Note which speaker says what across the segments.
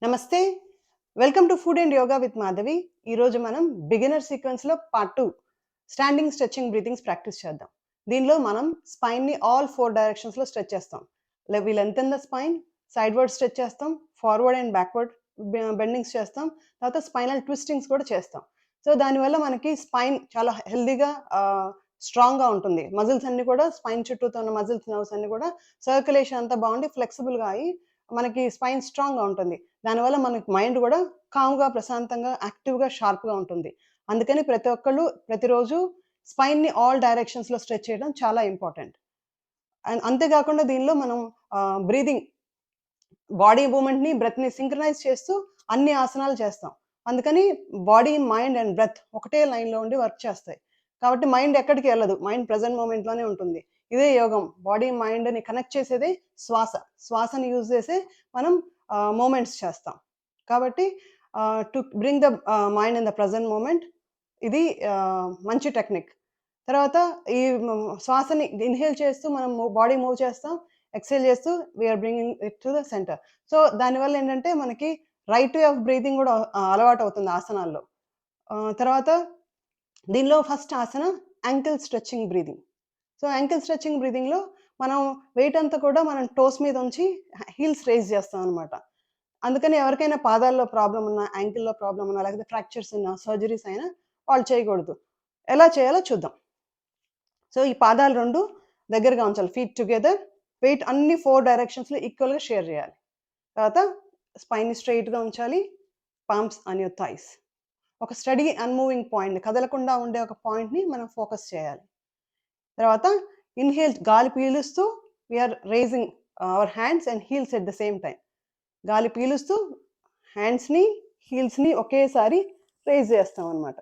Speaker 1: నమస్తే. Welcome to food and yoga with Madhavi. ఈరోజు మనం బిగినర్ సీక్వెన్స్‌లో part 2 standing stretching breathings practice చేద్దాం. దీనిలో మనం స్పైన్‌ని ఆల్ 4 డైరెక్షన్స్‌లో స్ట్రెచ్ చేస్తాం. We lengthen the spine, sideward stretch చేస్తాం, ఫార్వర్డ్ అండ్ బ్యాక్వర్డ్ బెండింగ్స్ చేస్తాం. తర్వాత స్పైనల్ ట్విస్టింగ్స్ కూడా చేస్తాం. సో, దానివల్ల మనకి స్పైన్ చాలా హెల్తీగా స్ట్రాంగ్‌గా ఉంటుంది. మజిల్స్ అన్నీ కూడా స్పైన్ చుట్టూతో ఉన్న మజిల్స్, నర్వ్స్ అన్నీ కూడా సర్క్యులేషన్ అంతా బాగుండి ఫ్లెక్సిబుల్‌గా అయ్యి మనకి స్పైన్ స్ట్రాంగ్‌గా ఉంటుంది. దానివల్ల మనకి మైండ్ గూడా కామ్‌గా, ప్రశాంతంగా, యాక్టివ్‌గా, షార్ప్‌గా ఉంటుంది. అందుకని ప్రతి ఒక్కళ్ళు ప్రతిరోజు స్పైన్‌ని ఆల్ డైరెక్షన్స్‌లో స్ట్రెచ్ చేయడం చాలా ఇంపార్టెంట్. అండ్ అంతే గాకుండా దీనిలో మనం బ్రీతింగ్ బాడీ మూవ్‌మెంట్‌ని, బ్రెత్‌ని సింక్రనైజ్ చేస్తూ అన్ని ఆసనాలు చేస్తాం. అందుకని బాడీ, మైండ్ అండ్ బ్రెత్ ఒకటే లైన్‌లో ఉండి వర్క్ చేస్తాయి. కాబట్టి మైండ్ ఎక్కడికి ఎళ్ళదు. మైండ్ ప్రెజెంట్ మొమెంట్‌లోనే ఉంటుంది. ఇదే యోగం. బాడీ, మైండ్‌ని కనెక్ట్ చేసేదే శ్వాస. శ్వాసని యూజ్ చేసే మనం మూవ్‌మెంట్స్ చేస్తాం. కాబట్టి to bring the mind in the present moment ఇది మంచి టెక్నిక్. తర్వాత ఈ శ్వాసని ఇన్‌హేల్ చేస్తూ మనం బాడీ మూవ్ చేస్తాం. ఎక్స్‌హేల్ చేస్తూ we are bringing it to the centre. So, దానివల్ల ఏంటంటే మనకి రైట్ వే ఆఫ్ బ్రీతింగ్ గూడా అలవాటవుతుంది ఆసనాల్లో. తర్వాత దీనిలో first asana ankle stretching breathing. So, ankle stretching బ్రీతింగ్‌లో మనం వెయిట్ అంతా కూడా మనం టోస్ మీద ఉంచి హీల్స్ రైజ్ చేస్తామనమాట. అందుకని ఎవరికైనా పాదాల్లో ప్రాబ్లమ్ ఉన్నా, యాంకిల్‌లో ప్రాబ్లమ్ ఉన్నా, లేకపోతే ఫ్రాక్చర్స్ ఉన్నా, సర్జరీస్ అయినా వాళ్ళు చేయకూడదు. ఎలా చేయాలో చూద్దాం. సో, ఈ పాదాలు 2 దగ్గరగా ఉంచాలి. Feet together. వెయిట్ అన్ని 4 డైరెక్షన్స్‌లో ఈక్వల్‌గా షేర్ చేయాలి. తర్వాత స్పైన్‌ని స్ట్రెయిట్‌గా ఉంచాలి. Palms on your thighs. ఒక స్టడీ అన్‌మూవింగ్ పాయింట్ కదలకుండా ఉండే ఒక పాయింట్‌ని మనం ఫోకస్ చేయాలి. తర్వాత ఇన్‌హేల్ గాలి పీలుస్తూ we are raising our hands and heels at the same time. గాలి పీలుస్తూ హ్యాండ్స్‌ని, హీల్స్‌ని ఒకేసారి రైజ్ చేస్తామనమాట.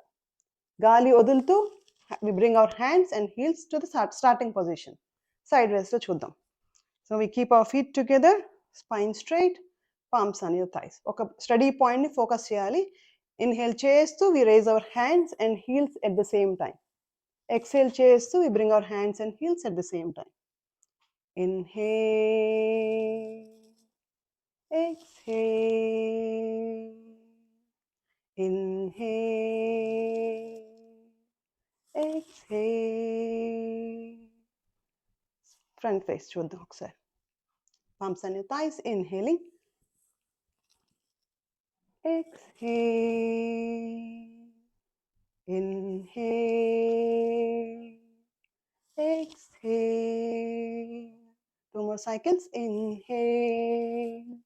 Speaker 1: గాలి వదులుతూ we bring our hands and heels to the starting position. Side వేస్‌లో చూద్దాం. So, we keep our feet together, spine straight, palms on your thighs. ఒక స్టడీ పాయింట్‌ని ఫోకస్ చేయాలి. ఇన్‌హేల్ చేస్తూ we raise our hands and heels at the same time. Exhale చేస్తూ వి bring our hands and heels at the same time. Inhale, exhale, inhale, exhale. Front face చూద్దాం ఒకసారి. Palms on your thighs, inhaling, exhale, inhale, exhale. 2 more cycles. Inhale,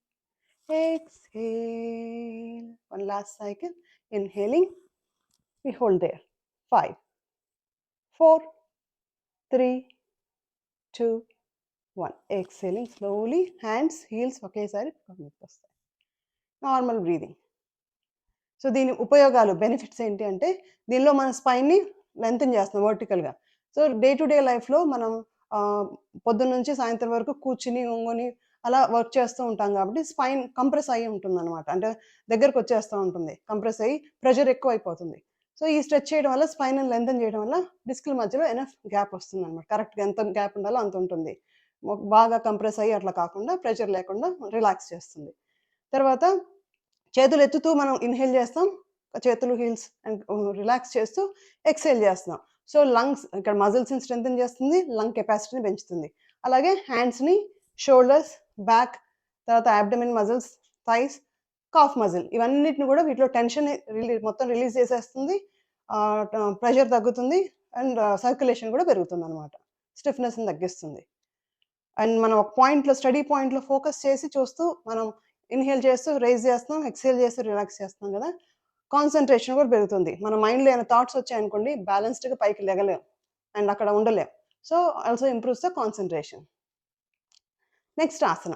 Speaker 1: exhale. One last cycle. Inhaling, we hold there. 5, 4, 3, 2, 1. Exhaling slowly. Hands, heels ఒకేసారి వస్తాయి. Normal breathing. So, దీని ఉపయోగాలు, benefits ఏంటి అంటే, దీనిలో మన స్పైన్‌ని లెంథెన్ చేస్తున్నాం వర్టికల్‌గా. సో, డే టు డే లైఫ్‌లో మనం పొద్దున్నుంచి సాయంత్రం వరకు కూర్చుని, ఒంగొని అలా వర్క్ చేస్తూ ఉంటాం కాబట్టి స్పైన్ కంప్రెస్ అయ్యి ఉంటుందనమాట. అంటే దగ్గరకొచ్చేస్తా ఉంటుంది. కంప్రెస్ అయ్యి ప్రెషర్ ఎక్కువైపోతుంది. సో, ఈ స్ట్రెచ్ చేయడం వల్ల స్పైన్‌ని లెంథెన్ చేయడం వల్ల డిస్క్‌ల మధ్యలో ఎనఫ్ గ్యాప్ వస్తుందనమాట. కరెక్ట్‌గా ఎంత గ్యాప్ ఉండాలో అంత ఉంటుంది. బాగా కంప్రెస్ అయ్యి అట్లా కాకుండా ప్రెషర్ లేకుండా రిలాక్స్ చేస్తుంది. తర్వాత చేతులెత్తుతూ మనం ఇన్‌హేల్ చేస్తాం. చేతులు హీల్స్ అండ్ రిలాక్స్ చేస్తూ ఎక్స్‌హేల్ చేస్తున్నాం. సో, లంగ్స్ ఇక్కడ మజిల్స్‌ని స్ట్రెంథెన్ చేస్తుంది. లంగ్ కెపాసిటీని పెంచుతుంది. అలాగే హ్యాండ్స్‌ని, షోల్డర్స్, బ్యాక్, తర్వాత abdomen muscles, thighs, cough muscle ఇవన్నిటిని కూడా వీటిలో టెన్షన్ మొత్తం రిలీజ్ చేసేస్తుంది. ప్రెషర్ తగ్గుతుంది. అండ్ సర్క్యులేషన్ కూడా పెరుగుతుందనమాట. స్టిఫ్‌నెస్‌ని తగ్గిస్తుంది. అండ్ మనం ఒక పాయింట్‌లో స్టడీ పాయింట్‌లో ఫోకస్ చేసి చూస్తూ మనం ఇన్‌హేల్ చేస్తూ రైజ్ చేస్తున్నాం. ఎక్స్‌హేల్ చేస్తూ రిలాక్స్ చేస్తున్నాం గదా! కాన్సంట్రేషన్ కూడా పెరుగుతుంది. మన మైండ్‌లో ఏమైనా థాట్స్ వచ్చాయనుకోండి బ్యాలెన్స్డ్‌గా పైకి లెగలేం. అండ్ అక్కడ ఉండలేం. So, also improves the concentration. Next Haasan.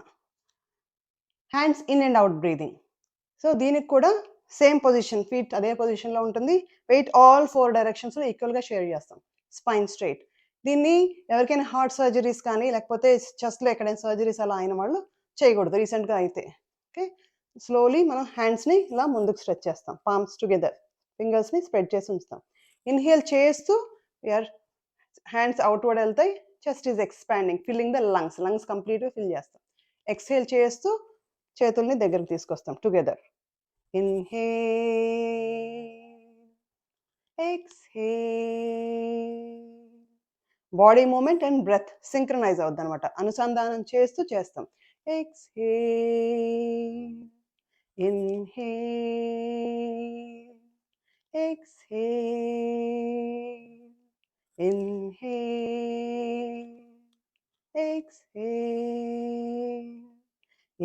Speaker 1: Hands in and out breathing. So, దీనికి కూడా సేమ్ పొజిషన్. ఫీట్ అదే పొజిషన్‌లో ఉంటుంది. వెయిట్ ఆల్ 4 డైరెక్షన్స్‌లో ఈక్వల్‌గా షేర్ చేస్తాం. Spine straight. దీన్ని ఎవరికైనా హార్ట్ సర్జరీస్ కానీ, లేకపోతే చెస్ట్‌లో ఎక్కడైనా సర్జరీస్ అలా అయిన వాళ్ళు చేయకూడదు రీసెంట్‌గా అయితే. ఓకే. స్లోలీ మనం హ్యాండ్స్‌ని ఇలా ముందుకు స్ట్రెచ్ చేస్తాం. Palms together. ఫింగర్స్‌ని స్ప్రెడ్ చేసి ఉంచుతాం. ఇన్‌హేల్ చేస్తూ వి ఆర్ హ్యాండ్స్ అవుట్‌వర్డ్ ఎళ్తాయి. Chest is expanding. Filling the lungs. Lungs కంప్లీట్‌గా ఫిల్ చేస్తాం. ఎక్స్‌హేల్ చేస్తూ చేతుల్ని దగ్గరికి తీసుకొస్తాం together. Inhale, exhale. Body movement and breath synchronize అవుద్దనమాట. అనుసంధానం చేస్తాం. Exhale, inhale, exhale, inhale, exhale,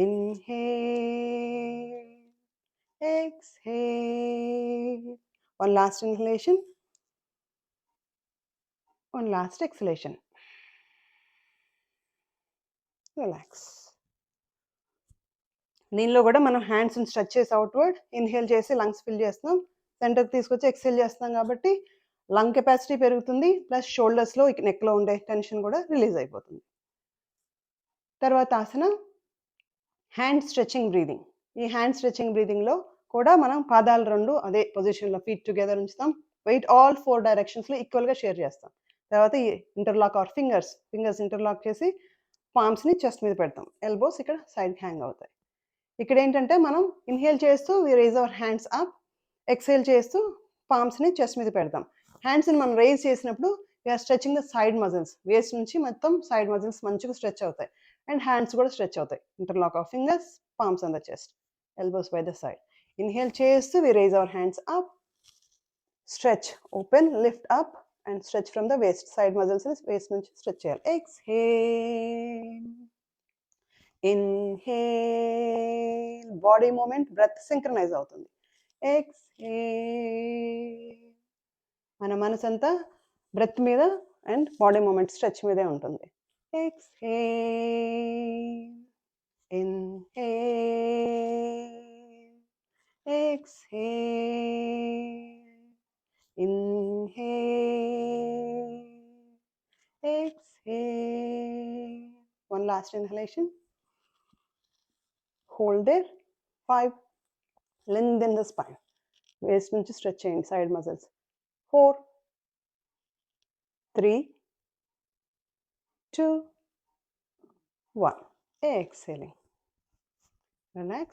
Speaker 1: inhale, exhale. One last inhalation. One last exhalation. Relax. దీనిలో కూడా మనం హ్యాండ్స్ని స్ట్రెచ్ చేసి అవుట్వర్డ్ ఇన్హేల్ చేసి లంగ్స్ ఫిల్ చేస్తున్నాం, సెంటర్కి తీసుకొచ్చి ఎక్స్హేల్ చేస్తున్నాం కాబట్టి లంగ్ కెపాసిటీ పెరుగుతుంది, ప్లస్ షోల్డర్స్లో నెక్లో ఉండే టెన్షన్ కూడా రిలీజ్ అయిపోతుంది. తర్వాత ఆసన హ్యాండ్ స్ట్రెచింగ్ బ్రీదింగ్. ఈ హ్యాండ్ స్ట్రెచింగ్ బ్రీదింగ్లో కూడా మనం పాదాలు రెండు అదే పొజిషన్లో ఫీట్ టుగెదర్ ఉంచుతాం, వెయిట్ ఆల్ 4 డైరెక్షన్స్లో ఈక్వల్గా షేర్ చేస్తాం. తర్వాత ఈ ఇంటర్లాక్ ఆర్ ఫింగర్స్ ఇంటర్లాక్ చేసి పామ్స్ని చెస్ట్ మీద పెడతాం, ఎల్బోస్ ఇక్కడ సైడ్ హ్యాంగ్ అవుతాయి. ఇక్కడ ఏంటంటే మనం ఇన్హేల్ చేస్తూ we raise our hands up, exhale చేస్తూ పామ్స్ని చెస్ట్ మీద పెడతాం. హ్యాండ్స్ని మనం రైజ్ చేసినప్పుడు we're stretching the side muscles, waist నుంచి మొత్తం సైడ్ మజిల్స్ మంచిగా స్ట్రెచ్ అవుతాయి అండ్ హ్యాండ్స్ కూడా స్ట్రెచ్ అవుతాయి. Interlock of fingers, palms on the chest, elbows by the side. Inhale చేస్తూ we raise our hands up, stretch, open, lift up and stretch from the waist, side muscles waist నుంచి stretch చేయాలి. Exhale, inhale, body movement breath synchronise అవుతుంది. Exhale, మన మనసంతా breath మీద and body moment stretch మీదే ఉంటుంది. Exhale, inhale, exhale, inhale, exhale. One last inhalation. Hold there. 5. Lengthen the spine. Waist నుంచి stretch చేయండి side muscles. 4, 3, 2, 1. Exhaling. Relax.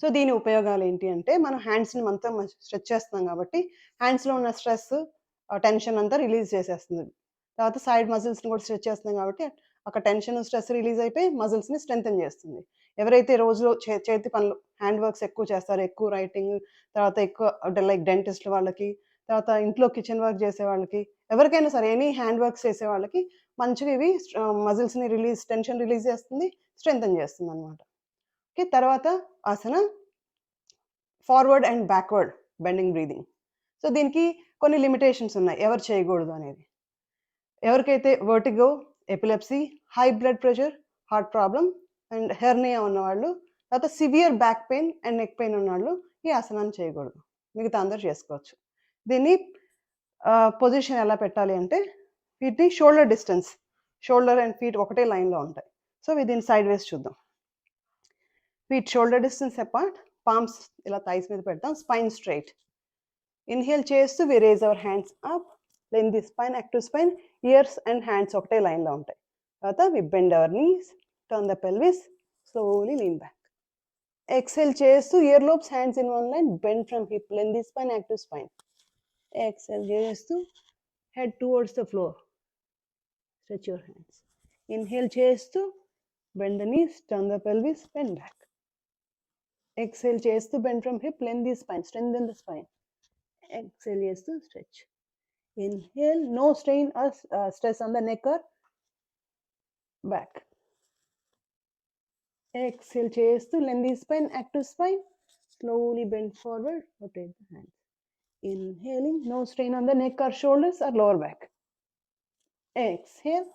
Speaker 1: So దీని ఉపయోగాలు ఏంటి అంటే మనం హ్యాండ్స్ని మొత్తం స్ట్రెచ్ చేస్తున్నాం కాబట్టి హ్యాండ్స్లో ఉన్న స్ట్రెస్ టెన్షన్ అంతా రిలీజ్ చేసేస్తుంది. తర్వాత సైడ్ మజిల్స్ని కూడా స్ట్రెచ్ చేస్తున్నాం కాబట్టి అక్కడ టెన్షన్ స్ట్రెస్ రిలీజ్ అయిపోయి మజిల్స్ని స్ట్రెంథెన్ చేస్తుంది. ఎవరైతే రోజులో చేతి పనులు హ్యాండ్ వర్క్స్ ఎక్కువ చేస్తారో, ఎక్కువ రైటింగ్, తర్వాత ఎక్కువ లైక్ డెంటిస్ట్ వాళ్ళకి, తర్వాత ఇంట్లో కిచెన్ వర్క్ చేసే వాళ్ళకి, ఎవరికైనా సరే ఎనీ హ్యాండ్ వర్క్స్ చేసే వాళ్ళకి మంచిగా ఇవి మజిల్స్ని టెన్షన్ రిలీజ్ చేస్తుంది, స్ట్రెంథెన్ చేస్తుంది అనమాట. ఓకే, తర్వాత asana forward and backward bending breathing. So దీనికి కొన్ని లిమిటేషన్స్ ఉన్నాయి ఎవరు చేయకూడదు అనేది. ఎవరికైతే vertigo, epilepsy, high blood pressure, heart problem and hernia ఉన్నవాళ్ళు, తర్వాత severe back pain and neck pain ఉన్నవాళ్ళు ఈ ఆసనాన్ని చేయకూడదు. మిగతా అందరూ చేసుకోవచ్చు. దీన్ని పొజిషన్ ఎలా పెట్టాలి అంటే వీటిని shoulder distance, shoulder and feet ఒకటే లైన్లో ఉంటాయి. సో దీన్ని సైడ్ వేస్ చూద్దాం. Feet shoulder distance apart, palms ఇలా థైస్ మీద పెడతాం, స్పైన్ స్ట్రైట్. ఇన్హేల్ చేస్తూ we raise our hands up, లెన్ the spine, active spine, ears and hands ఒకటే లైన్లో ఉంటాయి. తర్వాత we bend our knees, turn the pelvis, slowly lean back. Exhale చేస్తూ ear lobes, hands in one line, bend from hip, లెన్ the spine, active spine. XL చేస్తూ head towards the floor, stretch your hands. Inhale చేస్తూ bend the knees, turn the pelvis, bend back. Exhale చేస్తూ bend from hip, lengthen the spine, strengthen the spine. Exhale చేస్తూ stretch. Inhale, no strain or stress on the neck or back. Exhale చేస్తూ lengthen the spine, active spine, slowly bend forward, rotate the hands. Inhaling, no strain on the neck or shoulders or lower back. Exhale.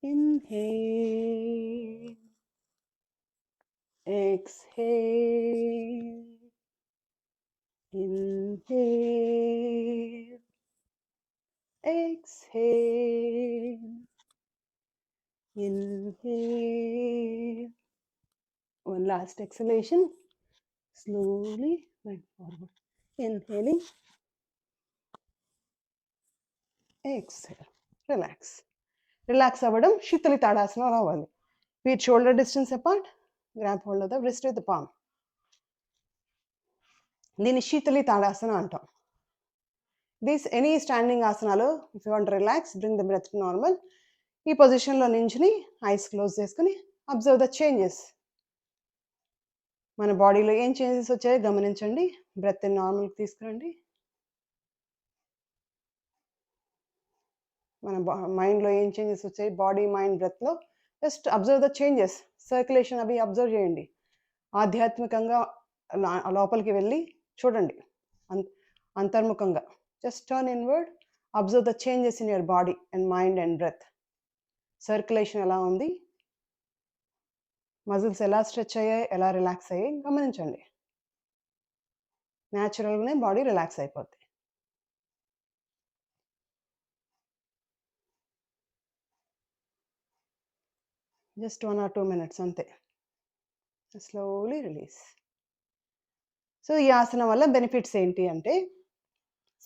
Speaker 1: Inhale. Exhale. Inhale. Exhale. Inhale. One last exhalation. Slowly bend forward. Inhaling. Exhale. Relax. Relax అవ్వడం శీతలి తాడాసనం రావాలి. feet shoulder distance apart, grab hold of the wrist with the palm. దీన్ని శీతలి తాడాసన అంటాం. Any standing ఆసనాలు if you want relax bring the breath to normal. ఈ పొజిషన్లో నించుని eyes close చేసుకుని observe the changes. మన బాడీలో ఏం చేంజెస్ వచ్చాయో గమనించండి. బ్రెత్ నార్మల్కి తీసుకురండి. మన మైండ్లో ఏం చేంజెస్ వచ్చాయి, బాడీ మైండ్ బ్రెత్లో just observe the changes. Circulation అవి అబ్జర్వ్ చేయండి. ఆధ్యాత్మికంగా లోపలికి వెళ్ళి చూడండి. అంతర్ముఖంగా just turn inward, observe the changes in your body and mind and breath. Circulation ఎలా ఉంది, మజిల్స్ ఎలా స్ట్రెచ్ అయ్యాయి, ఎలా రిలాక్స్ అయ్యాయి గమనించండి. న్యాచురల్గానే బాడీ రిలాక్స్ అయిపోద్ది. జస్ట్ 1 or 2 minutes అంతే. Slowly release. సో ఈ ఆసనం వల్ల బెనిఫిట్స్ ఏంటి అంటే,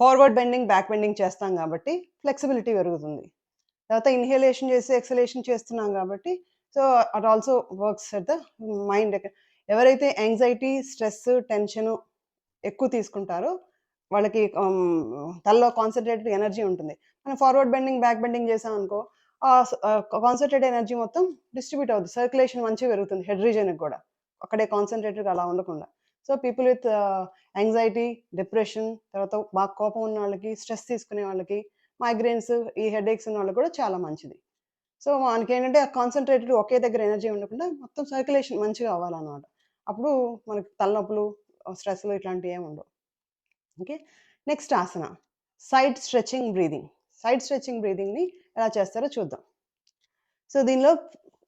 Speaker 1: ఫార్వర్డ్ బెండింగ్ బ్యాక్ బెండింగ్ చేస్తాం కాబట్టి ఫ్లెక్సిబిలిటీ పెరుగుతుంది. తర్వాత ఇన్హేలేషన్ చేసి ఎక్సలేషన్ చేస్తున్నాం కాబట్టి so at also works at the mind. ఎవరైతే యాంగ్జైటీ, స్ట్రెస్, టెన్షన్ ఎక్కువ తీసుకుంటారో వాళ్ళకి తలలో కాన్సన్ట్రేటెడ్ ఎనర్జీ ఉంటుంది. మనం ఫార్వర్డ్ బెండింగ్ బ్యాక్ బెండింగ్ చేసాం అనుకో, కాన్సన్ట్రేటెడ్ ఎనర్జీ మొత్తం డిస్ట్రిబ్యూట్ అవుతుంది. సర్క్యులేషన్ మంచిగా పెరుగుతుంది హెడ్ రీజన్కి కూడా, అక్కడే కాన్సన్ట్రేటెడ్గా అలా ఉండకుండా. So people with anxiety, depression, తర్వాత బాగా కోపం ఉన్న వాళ్ళకి, స్ట్రెస్ తీసుకునే వాళ్ళకి, మైగ్రేన్స్, ఈ హెడేక్స్ ఉన్న వాళ్ళకి కూడా చాలా మంచిది. సో మనకి ఏంటంటే కాన్సన్ట్రేటెడ్ ఒకే దగ్గర ఎనర్జీ ఉండకుండా మొత్తం సర్క్యులేషన్ మంచిగా అవ్వాలన్నమాట. అప్పుడు మనకి తలనొప్పులు, స్ట్రెస్లు ఇట్లాంటివి ఏమి ఉండవు. Okay, next asana side stretching breathing. Side stretching బ్రీదింగ్ని ఎలా చేస్తారో చూద్దాం. సో దీనిలో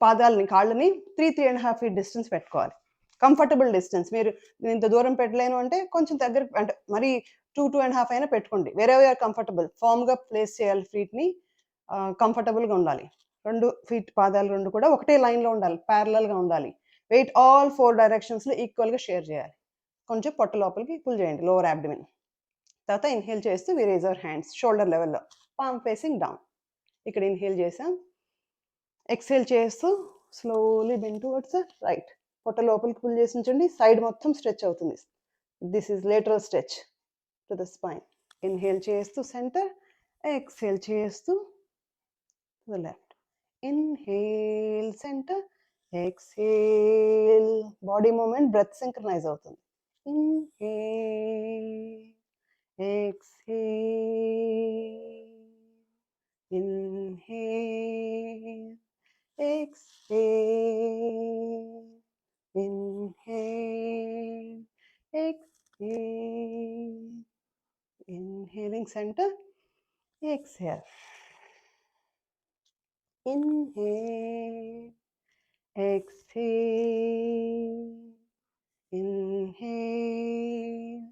Speaker 1: పాదాలని, కాళ్ళని 3-3.5 feet డిస్టెన్స్ పెట్టుకోవాలి. Comfortable distance. మీరు ఇంత దూరం పెట్టలేను అంటే కొంచెం దగ్గర, అంటే మరి 2-2.5 అయినా పెట్టుకోండి. వేరే ఆర్ కంఫర్టబుల్. ఫామ్గా ప్లేస్ చేయాలి ఫీట్ని, కంఫర్టబుల్గా ఉండాలి. 2 feet పాదాలు 2 కూడా ఒకటే లైన్లో ఉండాలి, ప్యారలల్గా ఉండాలి. వెయిట్ ఆల్ 4 డైరెక్షన్స్లో ఈక్వల్గా షేర్ చేయాలి. కొంచెం పొట్ట లోపలికి పుల్ చేయండి, లోవర్ అబ్డమెన్. తర్వాత ఇన్హేల్ చేస్తూ we raise our hands shoulder లెవెల్లో, పామ్ ఫేసింగ్ డౌన్. ఇక్కడ ఇన్హేల్ చేసాం. ఎక్సేల్ చేస్తూ స్లోలీ బెండ్ టువర్డ్స్ రైట్. పొట్ట లోపలికి పుల్ చేసి ఉంచండి, సైడ్ మొత్తం స్ట్రెచ్ అవుతుంది. This is lateral stretch to the spine. Inhale చేస్తూ సెంటర్, ఎక్సేల్ చేస్తూ to the left. Inhale centre, exhale. Body movement, breath synchronise అవుతుంది. Inhale, exhale, inhale, exhale, inhale, exhale, inhaling center, exhale, inhale, exhale, inhale,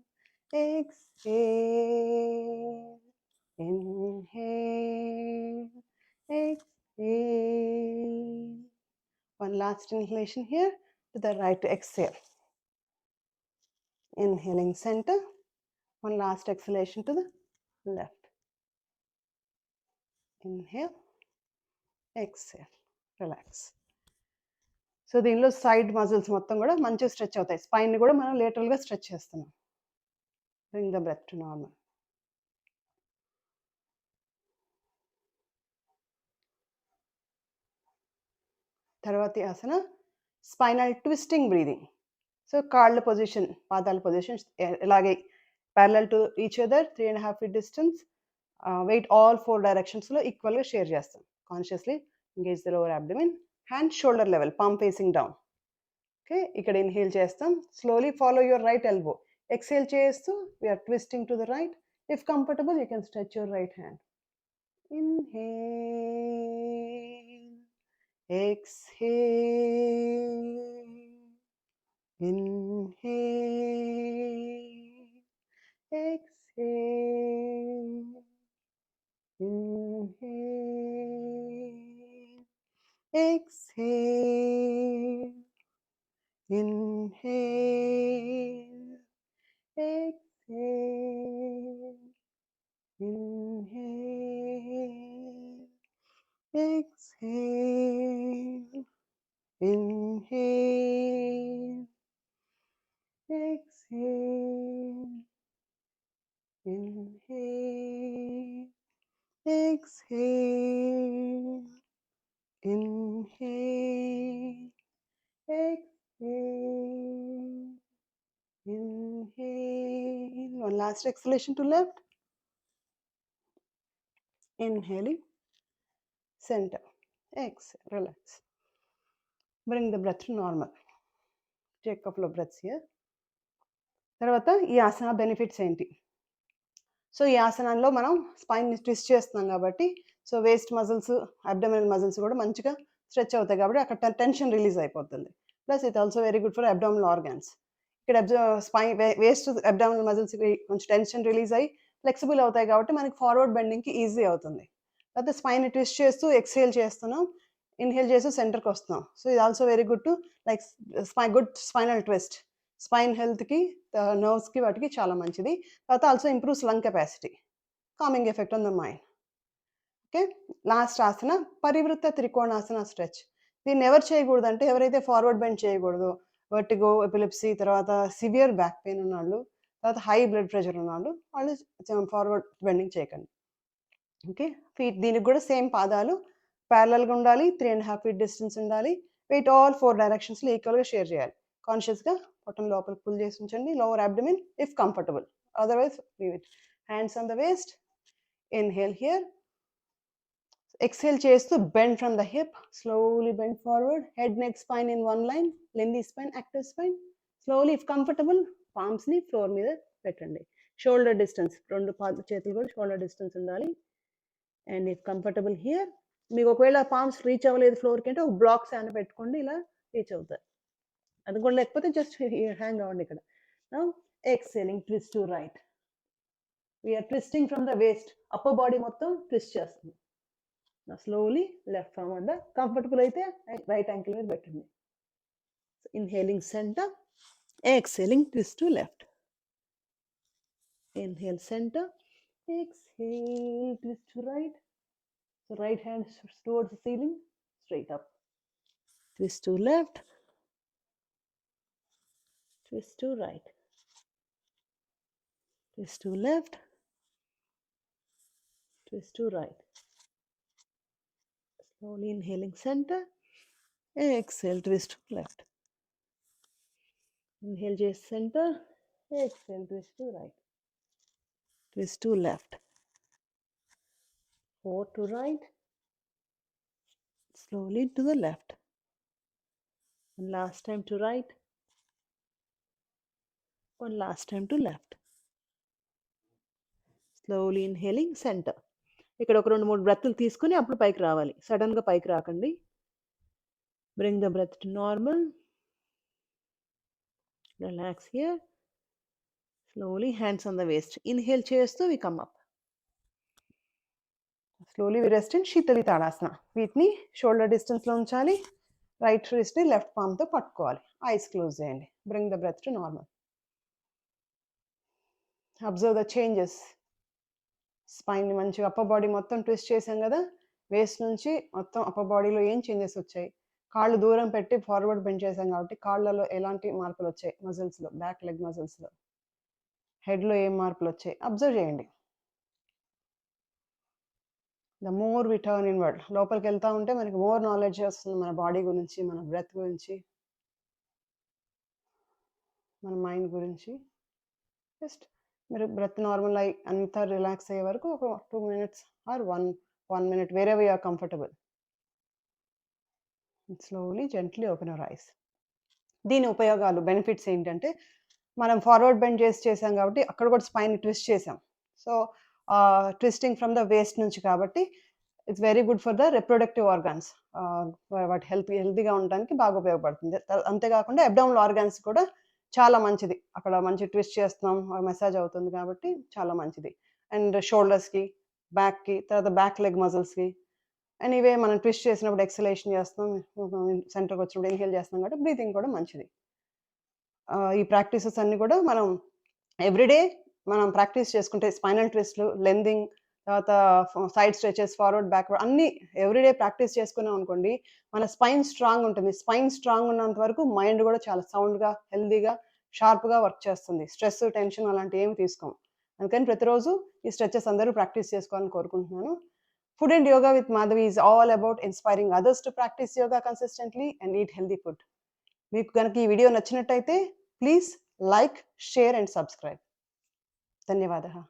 Speaker 1: exhale, inhale, exhale. One last inhalation here to the right, exhale. Inhaling center. One last exhalation to the left. Inhale, exhale, relax. So దీనిలో side muscles మొత్తం కూడా మంచిగా stretch అవుతాయి. Spine కూడా మనం లేటరల్గా stretch చేస్తున్నాం. Bring the breath to normal. తర్వాతి asana spinal twisting breathing. So కాళ్ళ పొజిషన్, పాదాల పొజిషన్ ఇలాగే parallel to each other, 3.5 feet distance. Weight all 4 డైరెక్షన్స్లో ఈక్వల్గా షేర్ చేస్తాం. Consciously engage the lower abdomen, hand shoulder level, palm facing down. Okay, ఇక్కడ inhale చేస్తాం. Slowly follow your right elbow. Exhale చేస్తూ we are twisting to the right. If comfortable you can stretch your right hand. Inhale, exhale, inhale, exhale, inhale, exhale, inhale, exhale, inhale, exhale, Inhale, exhale, inhale, exhale, inhale, exhale, inhale. One last exhalation to left. Inhaling, center, exhale, relax. Bring the breath to normal. Take a couple of breaths here. తర్వాత ఈ ఆసన benefits ఏంటి? So ఈ ఆసనంలో మనం స్పైన్ని twist చేస్తున్నాం కాబట్టి so waste muscles, abdominal muscles కూడా మంచిగా స్ట్రెచ్ అవుతాయి కాబట్టి అక్కడ టెన్షన్ రిలీజ్ అయిపోతుంది. Plus it also very good for abdominal organs. ఇక్కడ వేస్ట్ అబ్డామినల్ మజిల్స్ కొంచెం టెన్షన్ రిలీజ్ అయ్యి ఫ్లెక్సిబుల్ అవుతాయి కాబట్టి మనకి ఫార్వర్డ్ బెండింగ్కి ఈజీ అవుతుంది. లేకపోతే స్పైన్ ట్విస్ట్ చేస్తూ ఎక్స్హేల్ చేస్తున్నాం, ఇన్హేల్ చేస్తూ సెంటర్కి వస్తున్నాం. సో ఇది also very good to like good spinal twist. Spine హెల్త్కి, నర్వ్స్కి వాటికి చాలా మంచిది. తర్వాత also improves lung capacity, calming effect on the mind. Okay, last asana Parivritta Trikonasana stretch. దీన్ని ఎవరు చేయకూడదు అంటే ఎవరైతే ఫార్వర్డ్ బెండ్ చేయకూడదు, వర్టిగో, ఎపిలిప్సీ, తర్వాత సివియర్ బ్యాక్ పెయిన్ ఉన్నవాళ్ళు, తర్వాత హై బ్లడ్ ప్రెషర్ ఉన్నవాళ్ళు వాళ్ళు ఫార్వర్డ్ బెండింగ్ చేయకండి. ఓకే, ఫీట్ దీనికి కూడా సేమ్ పాదాలు ప్యారలల్గా ఉండాలి, 3.5 feet డిస్టెన్స్ ఉండాలి. వెయిట్ ఆల్ 4 డైరెక్షన్స్లో ఈక్వల్గా షేర్ చేయాలి. కాన్షియస్గా పొట్టం లోపలికి పుల్ చేసి ఉంచండి. Lower abdomen if comfortable, otherwise leave it. Hands on the waste. Inhale here, exhale చేస్తూ bend from the hip, slowly bend forward, head, neck, spine in one line, lengthy spine, active spine. Slowly if comfortable palms ని floor మీద పెట్టండి. Shoulder distance, రెండు చేతులు కూడా shoulder distance ఉండాలి. And if comfortable here, మీకు ఒకవేళ పామ్స్ రీచ్ అవ్వలేదు ఫ్లోర్కి అంటే ఒక బ్లాక్స్ ఏమైనా పెట్టుకోండి, ఇలా రీచ్ అవుతాయి. అది కూడా లేకపోతే జస్ట్ హ్యాంగ్ అవ్వండి ఇక్కడ. Now exhaling, twist to right. We're twisting from the waist, upper body మొత్తం ట్విస్ట్ చేస్తుంది. Slowly left arm and comfortable అయితే రైట్ యాంకిల్ మీద పెట్టండి. Inhaling center, exhaling twist to left. Inhale center, exhale twist to right. So right hand towards the ceiling, straight up. Twist to left, twist to right, twist to left, twist to right. Slowly inhaling center, exhale twist to left. Inhale just center, exhale twist to right, twist to left. 4 to right, slowly to the left. One last time to right, one last time to left. Slowly inhaling center. ఇక్కడ ఒక 2-3 బ్రెత్లు తీసుకుని అప్పుడు పైకి రావాలి, సడన్గా పైకి రాకండి. Bring the breath to normal. Relax here. Slowly hands on the waist. Inhale చేస్తూ we come up. Slowly we rest in Shitali Tadasana. వీటిని షోల్డర్ డిస్టెన్స్లో ఉంచాలి. రైట్ రిస్ట్ని లెఫ్ట్ పామ్తో పట్టుకోవాలి. ఐస్ క్లోజ్ చేయండి. Bring the breath to normal. Observe the changes. స్పైన్ని మంచిగా అప్పర్ బాడీ మొత్తం ట్విస్ట్ చేసాం కదా, వేస్ట్ నుంచి మొత్తం అప్పర్ బాడీలో ఏం చేంజెస్ వచ్చాయి. కాళ్ళు దూరం పెట్టి ఫార్వర్డ్ బెండ్ చేసాం కాబట్టి కాళ్ళలో ఎలాంటి మార్పులు వచ్చాయి, మజిల్స్లో, బ్యాక్ లెగ్ మజిల్స్లో, హెడ్లో ఏం మార్పులు వచ్చాయి అబ్జర్వ్ చేయండి. The more we turn inward, లోపలికి వెళ్తూ ఉంటే మనకి మోర్ నాలెడ్జ్ వస్తుంది మన బాడీ గురించి, మన బ్రెత్ గురించి, మన మైండ్ గురించి. జస్ట్ మీరు బ్రెత్ నార్మల్ అయ్యి అంతా రిలాక్స్ అయ్యే వరకు ఒక 2 minutes ఆర్ 1 minute వేరేవి or comfortable. Slowly gently open your eyes. దీని ఉపయోగాలు, బెనిఫిట్స్ ఏంటంటే మనం ఫార్వర్డ్ బెండ్ చేసాం కాబట్టి అక్కడ కూడా స్పైన్ ట్విస్ట్ చేసాం. So twisting from the waste నుంచి కాబట్టి it's very good for the reproductive organs. వాటి హెల్తీగా ఉండడానికి బాగా ఉపయోగపడుతుంది. అంతేకాకుండా అబ్డామినల్ ఆర్గాన్స్ కూడా చాలా మంచిది. అక్కడ మంచి ట్విస్ట్ చేస్తున్నాం, మసాజ్ అవుతుంది కాబట్టి చాలా మంచిది. అండ్ షోల్డర్స్కి, బ్యాక్కి, తర్వాత బ్యాక్ లెగ్ మజిల్స్కి. అండ్ ఇవే మనం ట్విస్ట్ చేసినప్పుడు ఎక్సలేషన్ చేస్తున్నాం, సెంటర్కి వచ్చినప్పుడు ఇన్హేల్ చేస్తున్నాం కాబట్టి బ్రీతింగ్ కూడా మంచిది. ఈ ప్రాక్టీసెస్ అన్నీ కూడా మనం ఎవ్రీడే మనం ప్రాక్టీస్ చేసుకుంటే స్పైనల్ ట్విస్ట్లు, లెందింగ్, తర్వాత సైడ్ స్ట్రెచెస్, ఫార్వర్డ్, బ్యాక్వర్డ్ అన్నీ ఎవ్రీడే ప్రాక్టీస్ చేసుకున్నాం అనుకోండి, మన స్పైన్ స్ట్రాంగ్ ఉంటుంది. స్పైన్ స్ట్రాంగ్ ఉన్నంత వరకు మైండ్ కూడా చాలా సౌండ్‌గా, హెల్తీగా, షార్ప్‌గా వర్క్ చేస్తుంది. స్ట్రెస్, టెన్షన్ అలాంటివి ఏమి తీసుకోం. అందుకని ప్రతిరోజు ఈ స్ట్రెచెస్ అందరూ ప్రాక్టీస్ చేసుకోవాలని కోరుకుంటున్నాను. Food and Yoga with Madhavi is all about inspiring others to practice yoga consistently and eat healthy food. మీకు గనక ఈ వీడియో నచ్చినట్టయితే please like, share and subscribe. ధన్యవాదः.